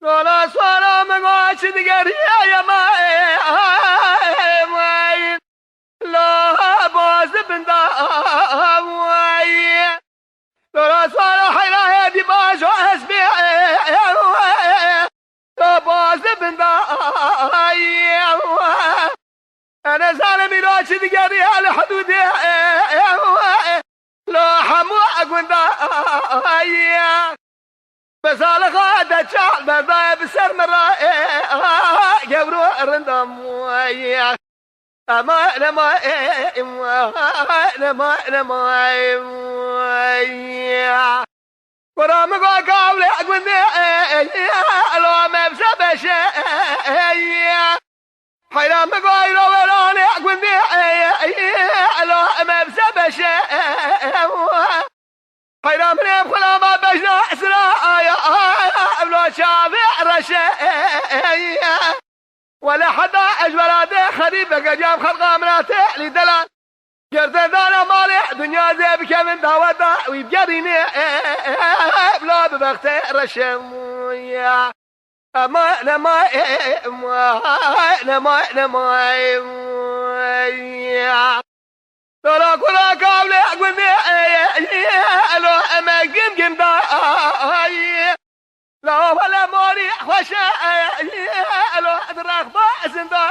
لا سلام قاش دقري يا ماي لا باز بندا ماي لا سلام حيلا هدي باش حسبي لا باز بندا انا زالمي لا دقري على حدود لا حمو اقوندا بس على غادة شعب بضايا بسر مرة قبرو رندم وياك أما لما وياك ورام قاولي أقولني لو ما بسبش حيرام قايلو ولاني أقولني لو ما بسبش حيرام نبخلا ما بجنا سرايا بلا شافع رشايا ولا حدا اجبراده خريبك جام خلق امراته لدلال قرد دانا مالي دنيا زي بكمن داودا ويبجريني بلا ببخت رشايا اما نما ترى كلا قبل أقولني لو أما جم دا لا ولا ماري خوش لو أدرك بأسن دا